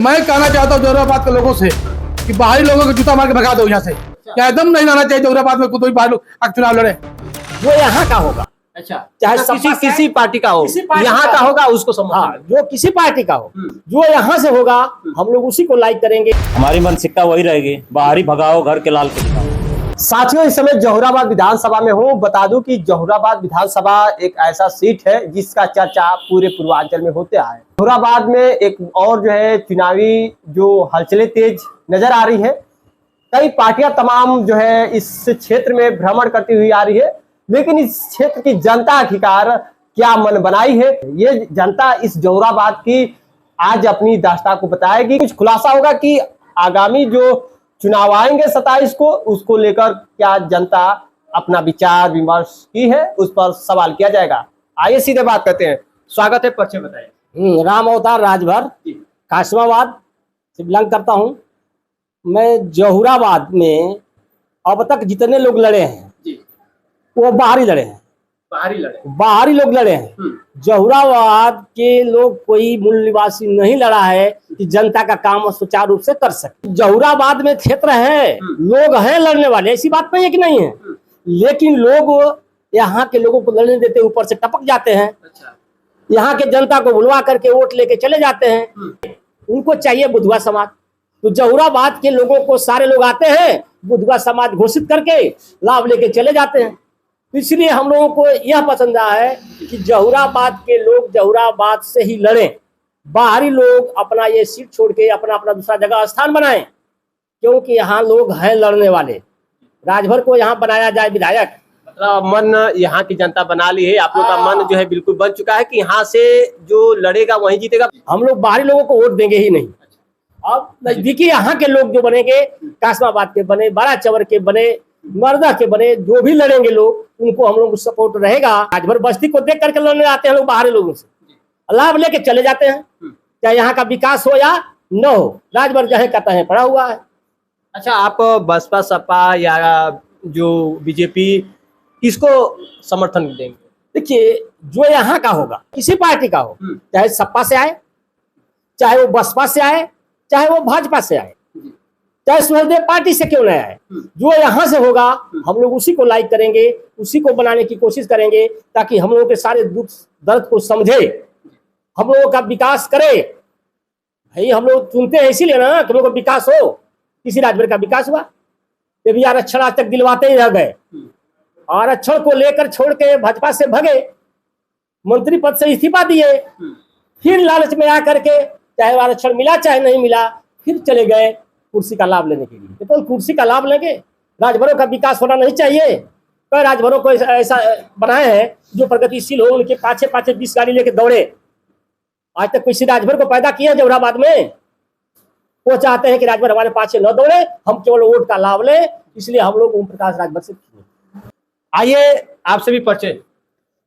मैं कहना चाहता हूँ जौहराबाद के लोगों से कि बाहरी लोगों को जूता मार के भगा दो यहाँ से। क्या एकदम नहीं लाना चाहिए जौहराबाद में कोई बाहर लोग चुनाव लड़े। वो यहाँ का होगा, अच्छा, चाहे किसी पार्टी का हो, यहाँ का होगा उसको हाँ, जो किसी पार्टी का हो, जो यहाँ से होगा हम लोग उसी को लाइक करेंगे। हमारी मानसिकता वही रहेगी, बाहरी भगाओ घर के लाल के दिखाओ। साथियों, इस समय जौहराबाद विधानसभा में हूँ। बता दूं कि जौहराबाद विधानसभा एक ऐसा सीट है जिसका चर्चा पूरे पूर्वांचल में होते आए। जौहराबाद में एक और जो है चुनावी जो हलचलें तेज नजर आ रही है। कई पार्टियां तमाम जो है इस क्षेत्र में भ्रमण करती हुई आ रही है, लेकिन इस क्षेत्र की जनता आखिरकार क्या मन बनाई है, ये जनता इस जौहराबाद की आज अपनी दास्तां को बताएगी। कुछ खुलासा होगा कि आगामी जो चुनाव आएंगे 27 को, उसको लेकर क्या जनता अपना विचार विमर्श की है, उस पर सवाल किया जाएगा। आइए सीधे बात करते हैं। स्वागत है, परिचय बताइए। राम अवतार राजभर कासमाबाद से बिलोंग करता हूँ। मैं जौहराबाद में अब तक जितने लोग लड़े हैं वो बाहरी लड़े हैं, बाहरी लोग लड़े हैं। जौहराबाद के लोग कोई मूल निवासी नहीं लड़ा है कि जनता का काम सुचारू रूप से कर सके। जौहराबाद में क्षेत्र है, लोग हैं लड़ने वाले, ऐसी बात नहीं है कि नहीं है, लेकिन लोग यहाँ के लोगों को लड़ने देते ऊपर से टपक जाते हैं। यहाँ के जनता को बुलवा करके वोट लेके चले जाते हैं। उनको चाहिए बुधवा समाज। तो जौहराबाद के लोगों को सारे लोग आते हैं, बुधवा समाज घोषित करके लाभ लेके चले जाते हैं। इसलिए हम लोगों को यह पसंद आया है कि जौहराबाद के लोग जौहराबाद से ही लड़ें, बाहरी लोग अपना ये सीट छोड़ के अपना अपना दूसरा जगह स्थान बनाएं, क्योंकि यहाँ लोग हैं लड़ने वाले। राजभर को यहाँ बनाया जाए विधायक, मतलब मन यहाँ की जनता बना ली है। आप लोग का मन जो है बिल्कुल बन चुका है कि यहाँ से जो लड़ेगा वही जीतेगा। हम लोग बाहरी लोगों को वोट देंगे ही नहीं। अब नजदीकी यहाँ के लोग जो बनेंगे, कासमाबाद के बने, बड़ा चवर के बने, मर्दा के बने, जो भी लड़ेंगे लोग, उनको हम लोग सपोर्ट रहेगा। राजभर बस्ती को देख करके लड़ने आते हैं लोग, बाहरी लोगों से लाभ लेके चले जाते हैं, चाहे यहाँ का विकास हो या न हो। राजभर जहाँ कहता है पड़ा हुआ है। अच्छा, आप बसपा सपा या जो बीजेपी किसको समर्थन देंगे? देखिए, जो यहाँ का होगा, किसी पार्टी का हो, चाहे सपा से आए, चाहे वो बसपा से आए, चाहे वो भाजपा से आए, चाहे सुहेलदेव पार्टी से क्यों न आए, जो यहाँ से होगा हम लोग उसी को लाइक करेंगे, उसी को बनाने की कोशिश करेंगे, ताकि हम लोगों के सारे दुख दर्द को समझे, हम लोगों का विकास करे। भाई हम लोग चुनते हैं इसीलिए ना कि हम लोगों का विकास हो। किसी राजभर का विकास हुआ? ये भी आरक्षण आज तक दिलवाते ही रह गए। आरक्षण को लेकर छोड़ के भाजपा से भगे, मंत्री पद से इस्तीफा दिए, फिर लालच में आकर के चाहे आरक्षण मिला चाहे नहीं मिला, फिर चले गए कुर्सी का लाभ लेने के लिए। तो कुर्सी का लाभ लेंगे, राजभरों का विकास होना नहीं चाहिए। कई राजभरों को ऐसा बनाए हैं जो प्रगतिशील हो, उनके पाछे पाछे 20 गाड़ी लेके दौड़े। आज तक किसी राजभर को पैदा किया जौहराबाद में? वो चाहते हैं कि राजभर हमारे पाछे न दौड़े, हम केवल वोट का लाभ लें, इसलिए हम लोग ओम प्रकाश राजभर से। आइए आपसे भी परिचय।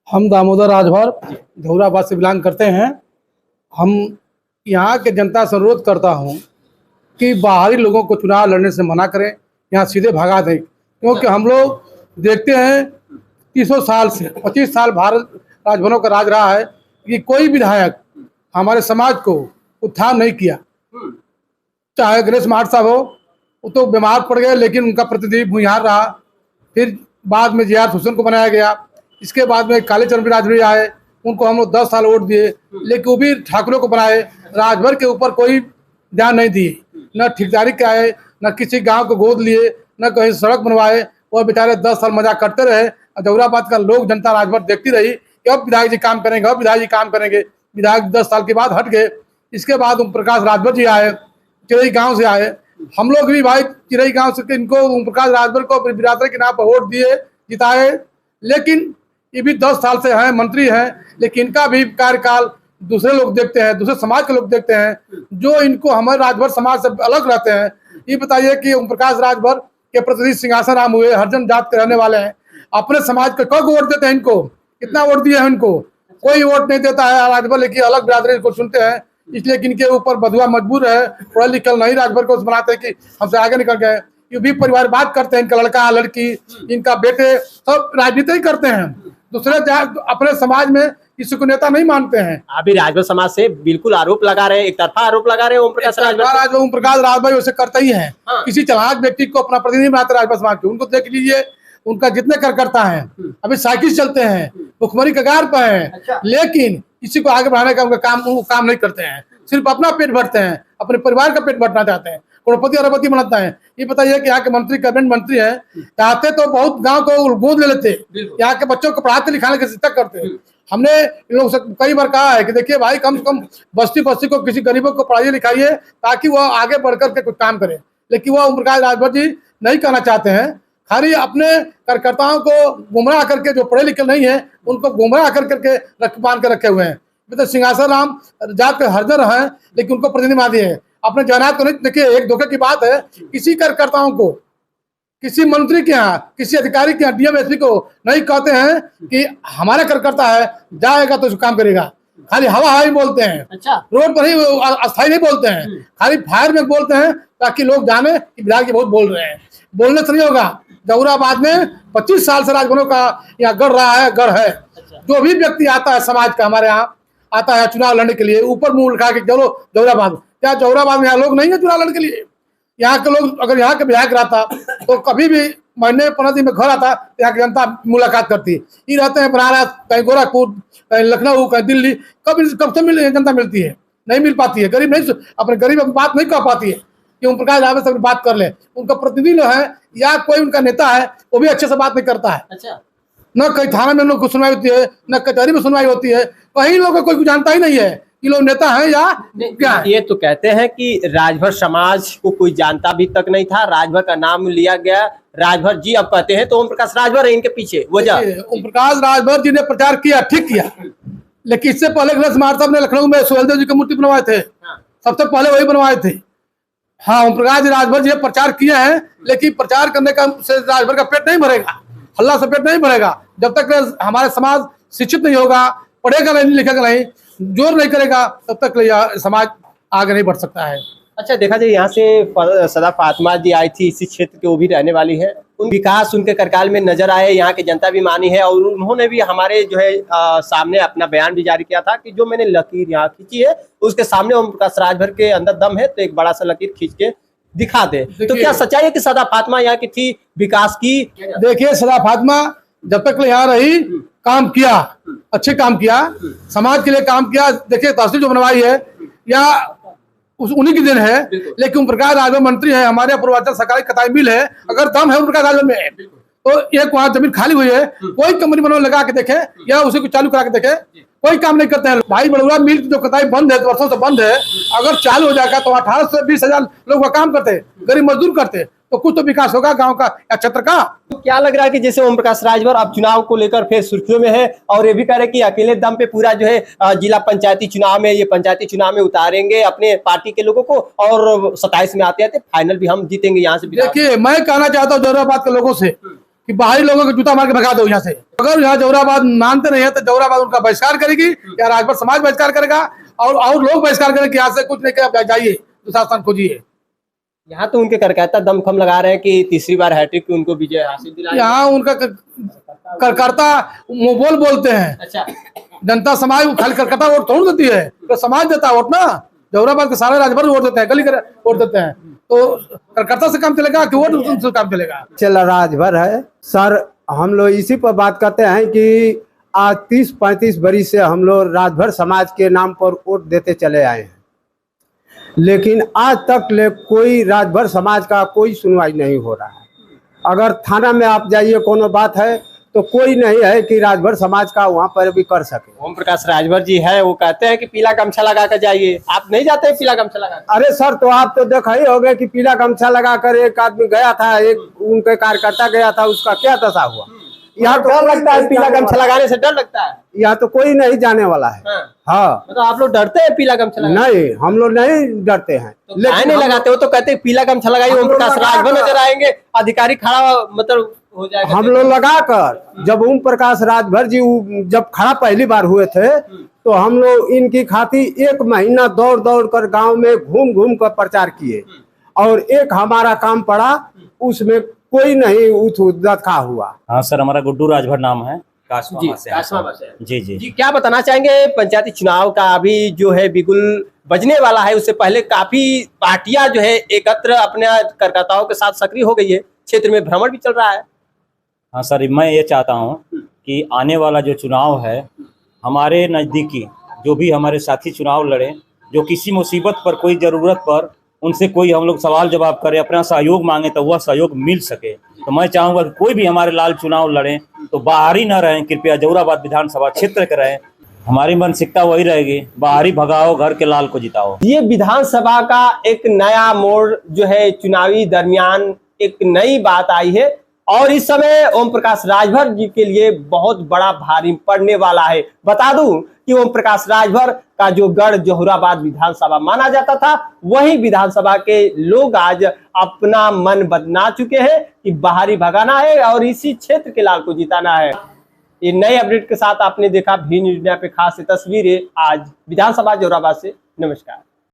हम दामोदर राजभर जौहराबाद से बिलोंग करते हैं। हम यहाँ के जनता से अनुरोध करता हूँ कि बाहरी लोगों को चुनाव लड़ने से मना करें, यहाँ सीधे भगा दें। क्योंकि हम लोग देखते हैं 30 साल से 25 साल भारत राजभरों का राज रहा है कि कोई विधायक हमारे समाज को उत्थान नहीं किया। चाहे गणेश महाराज साहब हो, वो तो बीमार पड़ गए, लेकिन उनका प्रतिनिधि भूमिहार रहा। फिर बाद में JR हुसैन को बनाया गया। इसके बाद में कालीचरण राजभर आए, उनको हम लोग 10 साल वोट दिए, लेकिन वो भी ठाकुरों को बनाए। राजभर के ऊपर कोई ध्यान नहीं दिए, न ठेकेदारी के आए, न किसी गांव को गोद लिए, न कहीं सड़क बनवाए। वो बेचारे 10 साल मजा करते रहे। जौहराबाद का लोग जनता राजभर देखती रही कि अब विधायक जी काम करेंगे, अब विधायक जी काम करेंगे। विधायक 10 साल के बाद हट गए। इसके बाद ओम प्रकाश राजभर जी आए, चिरई गाँव से आए। हम लोग भी भाई चिरई गाँव से इनको ओम प्रकाश राजभर को बिरादरी के नाम पर वोट दिए, जिताए। लेकिन ये भी 10 साल से हैं, मंत्री हैं, लेकिन इनका भी कार्यकाल दूसरे लोग देखते हैं, दूसरे समाज के लोग देखते हैं, जो इनको हमारे राजभर समाज से अलग रहते हैं। ये बताइए कि ओम प्रकाश राजभर के प्रतिनिधि सिंहासन राम हुए, हरिजन जात के रहने वाले हैं, अपने समाज को कब वोट देते हैं? इनको कितना वोट दिए हैं? इनको कोई वोट नहीं देता है राजभर, लेकिन अलग बिरादरी को सुनते हैं। इसलिए कि इनके ऊपर बधुआ मजबूर है, पढ़े लिखल नहीं राजभर को बनाते हैं कि हमसे आगे निकल गए। ये भी परिवार बात करते हैं, इनका लड़का लड़की, इनका बेटे सब राजनीति ही करते हैं। दूसरे अपने समाज में किसी को नेता नहीं मानते हैं। अभी राजभर समाज से बिल्कुल आरोप लगा रहे हैं, एक तरफा आरोप लगा रहे हैं ओम प्रकाश राजभर। ओम प्रकाश राजभर वैसे करते ही हैं। हाँ। किसी चालाक व्यक्ति को अपना प्रतिनिधि बनाते राजभर समाज के, उनको देख लीजिए, उनका जितने कार्यकर्ता हैं अभी साइकिल चलते हैं, भुखमरी कगार पर हैं। अच्छा। लेकिन किसी को आगे बढ़ाने का उनका काम नहीं करते हैं, सिर्फ अपना पेट भरते हैं, अपने परिवार का पेट भरना चाहते हैं, करोड़पति अरबपति बनाता है। ये बताइए कि यहाँ के मंत्री, कैबिनेट मंत्री हैं, चाहते तो बहुत गांव को गोद ले लेते, यहाँ के बच्चों को पढ़ाते लिखाने की शिक्षा करते। हमने इन लोगों से कई बार कहा है कि देखिए भाई, कम से कम बस्ती बस्ती को किसी गरीबों को पढ़ाइए लिखाइए ताकि वह आगे बढ़कर के कुछ काम करे। लेकिन वह ओम प्रकाश राजभर जी नहीं करना चाहते हैं, खाली अपने कार्यकर्ताओं को गुमराह करके, जो पढ़े लिखे नहीं है उनको गुमराह करके बांध के रखे हुए हैं। तो सिंहासन राम जात के हरदर हैं, लेकिन उनको प्रतिनिधि बना दिए हैं अपने जनात को नहीं। देखिए, एक धोखे की बात है, किसी कार्यकर्ताओं को, किसी मंत्री के यहाँ, किसी अधिकारी के यहाँ, डीएम एसपी को नहीं कहते हैं कि हमारा कार्यकर्ता है, जाएगा तो काम करेगा। खाली हवा हवा ही बोलते हैं। अच्छा। रोड पर ही अस्थायी नहीं बोलते हैं, खाली फायर में बोलते हैं ताकि लोग जाने कि विधायक बहुत बोल रहे हैं। बोलने से नहीं होगा। जहुराबाद में 25 साल से राजभरों का यहाँ गढ़ रहा है, गढ़ है। जो भी व्यक्ति आता है समाज का हमारे यहाँ आता है चुनाव लड़ने के लिए, ऊपर मुंह उठा के चलो जहुराबाद। क्या जहुराबाद में यहाँ लोग नहीं है चुनाव लड़ने के लिए? यहाँ के लोग, अगर यहाँ के विधायक रहता तो कभी भी महीने 15 दिन में घर आता, यहाँ की जनता मुलाकात करती। ये रहते हैं बनारस, कहीं गोरखपुर, कहीं लखनऊ, कहीं दिल्ली, कब से जनता मिलती है? नहीं मिल पाती है। गरीब नहीं, अपने गरीब बात नहीं कह पाती है कि ओम प्रकाश राजभर से बात कर ले। उनका प्रतिनिधि है या कोई उनका नेता है, वो भी अच्छे से बात नहीं करता है। अच्छा। न कहीं थाना में उन लोग को सुनवाई होती है, न कचहरी में सुनवाई होती है, कहीं लोगों को कोई जानता ही नहीं है कि लोग नेता हैं या क्या है। ये तो कहते हैं कि राजभर समाज को कोई जानता भी तक नहीं था, राजभर का नाम लिया गया, राजभर जी अब कहते हैं तो ओम प्रकाश राजभर है इनके पीछे वजह। ओम प्रकाश राजभर जी ने प्रचार किया, ठीक किया, लेकिन इससे पहले गणेश महाराज साहब ने लखनऊ में सुहेलदेव जी की मूर्ति बनवाए थे। सबसे पहले वही बनवाए थे। हाँ, ओम प्रकाश राजभर जी प्रचार किए हैं, लेकिन प्रचार करने का से राजभर का पेट नहीं भरेगा, हल्ला से पेट नहीं भरेगा। जब तक हमारे समाज शिक्षित नहीं होगा, पढ़ेगा नहीं, लिखेगा नहीं, जोर नहीं करेगा, तब तक समाज आगे नहीं बढ़ सकता है। अच्छा, देखा जाए यहाँ से सदा फातिमा जी आई थी, इसी क्षेत्र के वो भी रहने वाली है। उन विकास उनके कार्यकाल में नजर आए, यहाँ की जनता भी मानी है, और उन्होंने भी हमारे जो है सामने अपना बयान भी जारी किया था कि जो मैंने लकीर यहाँ खींची है उसके सामने ओम प्रकाश राजभर के अंदर दम है, तो एक बड़ा सा लकीर खींच के दिखा दे। तो क्या सच्चाई है कि सदा फातिमा यहाँ की थी, विकास की? देखिए, सदा फातिमा जब तक यहाँ रही, काम किया, अच्छे काम किया, समाज के लिए काम किया। देखिए, तहसील जो बनवाई है या उन्हीं की दिन है, लेकिन ओम प्रकाश राजभर मंत्री है, हमारे पूर्वांचल सरकारी कताई मिल है, अगर दम है ओम प्रकाश राजभर में तो एक वहाँ जमीन खाली हुई है, कोई कंपनी बनवाने लगा के देखे या उसी को चालू करा के देखे, कोई काम नहीं करते हैं। भाई बड़ौरा मिल जो कताई बंद है, वर्षों से बंद है, अगर चालू हो जाएगा तो 18 से 20 हजार लोग काम करते, गरीब मजदूर करते, तो कुछ तो विकास होगा गांव का या क्षेत्र का। तो क्या लग रहा है कि जैसे ओम प्रकाश राजभर अब चुनाव को लेकर फिर सुर्खियों में है, और ये भी कह रहे कि अकेले दम पे पूरा जो है जिला पंचायती चुनाव में, ये पंचायती चुनाव में उतारेंगे अपने पार्टी के लोगों को, और 27 में आते आते फाइनल भी हम जीतेंगे यहाँ से। देखिए, मैं कहना चाहता हूँ जहुराबाद के लोगों से कि बाहरी लोगों को जूता मार के भगा दो यहाँ से। अगर यहाँ जहुराबाद मानते नहीं है तो जहुराबाद उनका बहिष्कार करेगी या राजभर समाज बहिष्कार करेगा, और लोग बहिष्कार करेंगे। यहाँ से कुछ नहीं कर जाइए, दूसरा स्थान खोजिए। यहाँ तो उनके कार्यकर्ता दमखम लगा रहे हैं कि तीसरी बार हैट्रिक की उनको विजय हासिल दिलाएंगे। यहाँ उनका कार्यकर्ता बोलते हैं। अच्छा। जनता समाज खाली कार्यकर्ता वोट थोड़ी देती है, तो समाज देता है वोट ना। जहुराबाद के सारे राजभर वोट देते हैं, गली वोट देते हैं, तो कार्यकर्ता से काम चलेगा कि वोट से काम चलेगा? चला राजभर है सर। हम लोग इसी पर बात करते हैं कि आज 30-35 बरस से हम लोग राजभर समाज के नाम पर वोट देते चले आए हैं, लेकिन आज तक ले कोई राजभर समाज का कोई सुनवाई नहीं हो रहा है। अगर थाना में आप जाइए, कोनो बात है तो कोई नहीं है कि राजभर समाज का वहाँ पर भी कर सके। ओम प्रकाश राजभर जी है, वो कहते हैं कि पीला गमछा लगा कर जाइए। आप नहीं जाते हैं पीला गमछा लगा? अरे सर, तो आप तो देखा ही होगा कि पीला गमछा लगा कर एक आदमी गया था, एक उनके कार्यकर्ता गया था, उसका क्या दशा हुआ। यहाँ तो डर लगता है, पीला गमछा लगाने से डर लगता है। यहाँ तो कोई नहीं जाने वाला है। हाँ, तो आप लोग डरते हैं पीला गमछा लगाने? नहीं, हम लोग नहीं डरते हैं। तो नहीं लगाते हो तो कहते हैं पीला गमछा लगाइए, ओम प्रकाश राजभर नजर आएंगे, अधिकारी खड़ा मतलब हो जाएगा। हम लोग लगाकर, जब ओम प्रकाश राजभर जी जब खड़ा पहली बार हुए थे, तो हम लोग इनकी खातिर 1 महीना दौड़ दौड़ कर गाँव में घूम घूम कर प्रचार किए, और एक हमारा काम पड़ा, उसमें कोई नहीं उठा हुआ। हाँ सर, हमारा गुड्डू राजभर नाम है। कासमामा से हैं। कासमामा से हैं। जी जी जी, क्या बताना चाहेंगे पंचायती चुनाव का अभी जो है बिगुल बजने वाला है, उससे पहले काफी पार्टियां जो है एकत्र अपने कार्यकर्ताओं के साथ सक्रिय हो गई है, क्षेत्र में भ्रमण भी चल रहा है। हाँ सर, मैं ये चाहता हूँ कि आने वाला जो चुनाव है, हमारे नज़दीकी जो भी हमारे साथी चुनाव लड़े, जो किसी मुसीबत पर, कोई ज़रूरत पर उनसे कोई हम लोग सवाल जवाब करें, अपना सहयोग मांगे तो वह सहयोग मिल सके। तो मैं चाहूँगा कि कोई भी हमारे लाल चुनाव लड़ें तो बाहरी ना रहें, कृपया जहुराबाद विधानसभा क्षेत्र के रहें। हमारी मानसिकता वही रहेगी, बाहरी भगाओ, घर के लाल को जिताओ। ये विधानसभा का एक नया मोड़ जो है चुनावी दरमियान एक नई बात आई है और इस समय ओम प्रकाश राजभर जी के लिए बहुत बड़ा भारी पड़ने वाला है। बता दूं कि ओम प्रकाश राजभर का जो गढ़ जहुराबाद विधानसभा माना जाता था, वही विधानसभा के लोग आज अपना मन बदला चुके हैं कि बाहरी भगाना है और इसी क्षेत्र के लाल को जिताना है। ये नए अपडेट के साथ आपने देखा भी न्यूज़ इंडिया पे खास तस्वीरें आज विधानसभा जहुराबाद से। नमस्कार।